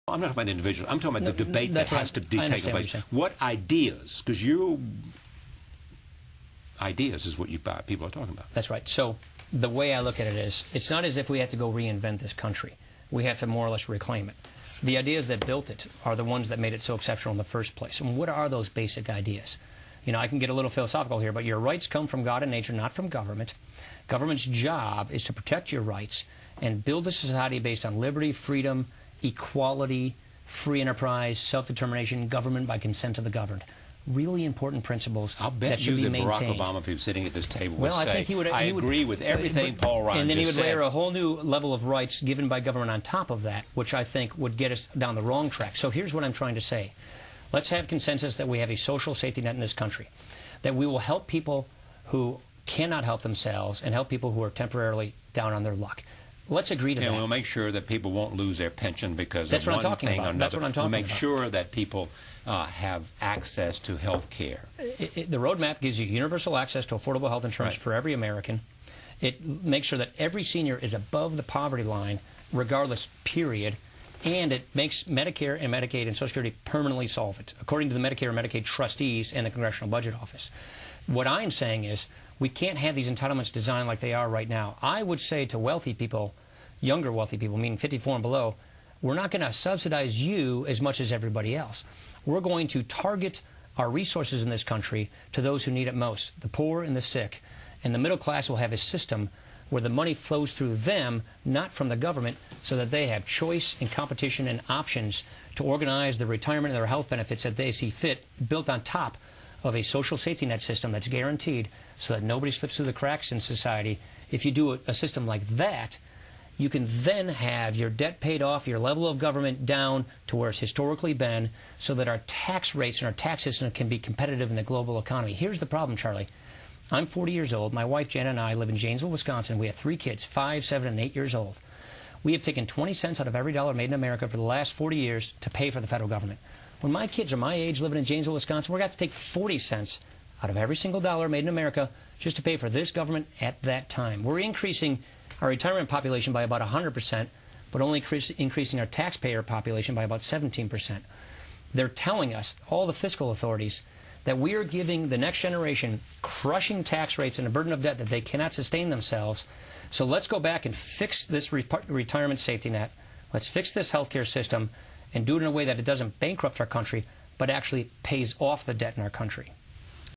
I'm not talking about individuals. I'm talking about the debate that has to take place. What ideas? Because ideas is what people are talking about. That's right. So the way I look at it is, it's not as if we have to go reinvent this country. We have to more or less reclaim it. The ideas that built it are the ones that made it so exceptional in the first place. And what are those basic ideas? You know, I can get a little philosophical here, but your rights come from God and nature, not from government. Government's job is to protect your rights and build a society based on liberty, freedom, equality, free enterprise, self-determination, government by consent of the governed. Really important principles that should be maintained. Barack Obama, if he was sitting at this table, would I say, think he would, I agree with everything Paul Ryan just said. And then he would layer a whole new level of rights given by government on top of that, which I think would get us down the wrong track. So here's what I'm trying to say. Let's have consensus that we have a social safety net in this country, that we will help people who cannot help themselves and help people who are temporarily down on their luck. Let's agree to that. And we'll make sure that people won't lose their pension because of one thing or another. That's what I'm talking about. We'll make sure that people have access to health care. The roadmap gives you universal access to affordable health insurance for every American. It makes sure that every senior is above the poverty line, regardless, period. And it makes Medicare and Medicaid and Social Security permanently solvent, according to the Medicare and Medicaid trustees and the Congressional Budget Office. What I'm saying is we can't have these entitlements designed like they are right now. I would say to wealthy people, younger wealthy people, meaning 54 and below, we're not going to subsidize you as much as everybody else. We're going to target our resources in this country to those who need it most, the poor and the sick. And the middle class will have a system where the money flows through them, not from the government, so that they have choice and competition and options to organize the retirement and their health benefits that they see fit, built on top of a social safety net system that's guaranteed so that nobody slips through the cracks in society. If you do a system like that, you can then have your debt paid off, your level of government down to where it's historically been, so that our tax rates and our tax system can be competitive in the global economy. Here's the problem, Charlie. I'm 40 years old. My wife, Janet, and I live in Janesville, Wisconsin. We have 3 kids, 5, 7, and 8 years old. We have taken 20 cents out of every dollar made in America for the last 40 years to pay for the federal government. When my kids are my age living in Janesville, Wisconsin, we're going to have to take 40 cents out of every single dollar made in America just to pay for this government at that time. We're increasing our retirement population by about 100%, but only increasing our taxpayer population by about 17%. They're telling us, all the fiscal authorities, that we are giving the next generation crushing tax rates and a burden of debt that they cannot sustain themselves. So let's go back and fix this retirement safety net. Let's fix this healthcare system and do it in a way that it doesn't bankrupt our country, but actually pays off the debt in our country.